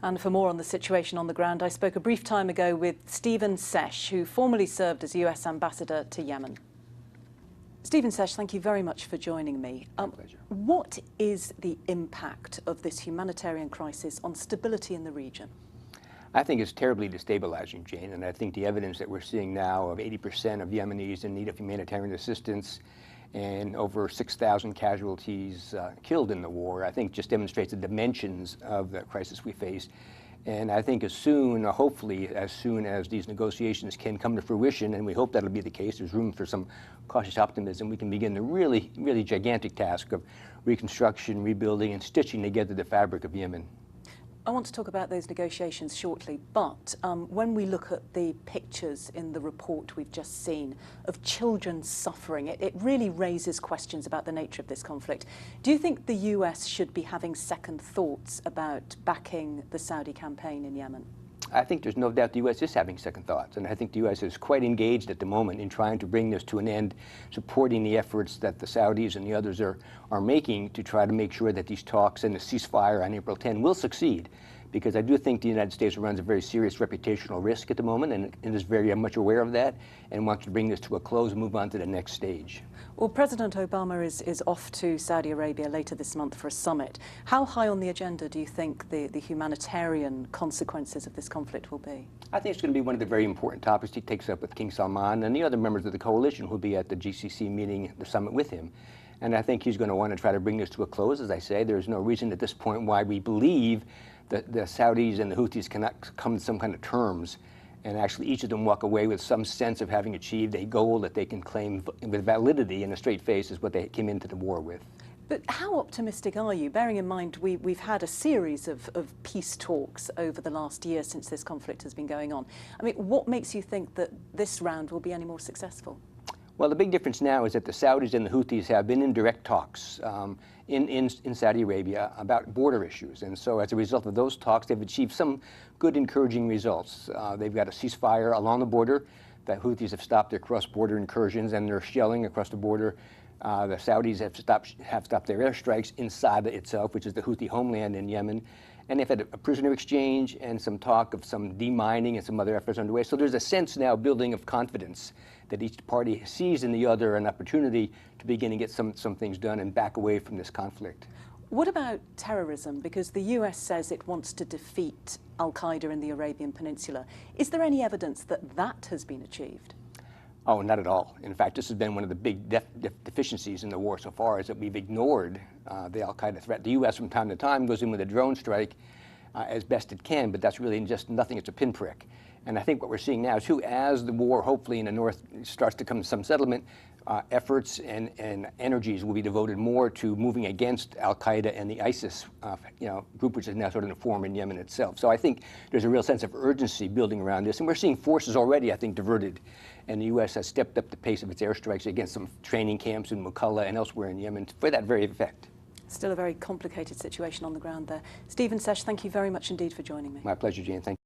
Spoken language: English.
And for more on the situation on the ground, I spoke a brief time ago with Seche, who formerly served as US Ambassador to Yemen. Seche, thank you very much for joining me. My pleasure. What is the impact of this humanitarian crisis on stability in the region? I think it's terribly destabilizing, Jane, and I think the evidence that we're seeing now of 80% of Yemenis in need of humanitarian assistance and over 6,000 casualties killed in the war, I think just demonstrates the dimensions of the crisis we face. And I think as soon, hopefully as soon as these negotiations can come to fruition, and we hope that'll be the case, there's room for some cautious optimism, we can begin the really gigantic task of reconstruction, rebuilding, and stitching together the fabric of Yemen. I want to talk about those negotiations shortly, but when we look at the pictures in the report we've just seen of children suffering, it really raises questions about the nature of this conflict. Do you think the US should be having second thoughts about backing the Saudi campaign in Yemen? I think there's no doubt the U.S. is having second thoughts, and I think the U.S. is quite engaged at the moment in trying to bring this to an end, supporting the efforts that the Saudis and the others are making to try to make sure that these talks and the ceasefire on April 10 will succeed, because I do think the United States runs a very serious reputational risk at the moment and is very much aware of that and wants to bring this to a close and move on to the next stage. Well, President Obama is off to Saudi Arabia later this month for a summit. How high on the agenda do you think the humanitarian consequences of this conflict will be? I think it's going to be one of the very important topics he takes up with King Salman and the other members of the coalition who will be at the GCC meeting, the summit with him. And I think he's going to want to try to bring this to a close. As I say, there's no reason at this point why we believe that the Saudis and the Houthis cannot come to some kind of terms and actually each of them walk away with some sense of having achieved a goal that they can claim with validity and a straight face is what they came into the war with. But how optimistic are you, bearing in mind we've had a series of peace talks over the last year since this conflict has been going on? I mean, what makes you think that this round will be any more successful? Well, the big difference now is that the Saudis and the Houthis have been in direct talks in Saudi Arabia about border issues. And so as a result of those talks, they've achieved some good, encouraging results. They've got a ceasefire along the border. The Houthis have stopped their cross-border incursions and their shelling across the border. The Saudis have stopped their airstrikes in Sada itself, which is the Houthi homeland in Yemen. And they've had a prisoner exchange and some talk of some demining and some other efforts underway. So there's a sense now building of confidence that each party sees in the other an opportunity to begin to get some things done and back away from this conflict. What about terrorism? Because the US says it wants to defeat al-Qaeda in the Arabian Peninsula. Is there any evidence that that has been achieved? Oh, not at all. In fact, this has been one of the big deficiencies in the war so far, is that we've ignored the al-Qaeda threat. The U.S. from time to time goes in with a drone strike as best it can, but that's really just nothing. It's a pinprick. And I think what we're seeing now, too, as the war hopefully in the north starts to come to some settlement, efforts and energies will be devoted more to moving against al-Qaeda and the ISIS group, which is now sort of formed in Yemen itself. So I think there's a real sense of urgency building around this. And we're seeing forces already, I think, diverted. And the U.S. has stepped up the pace of its airstrikes against some training camps in Mukalla and elsewhere in Yemen for that very effect. Still a very complicated situation on the ground there. Seche, thank you very much indeed for joining me. My pleasure, Jane. Thank you.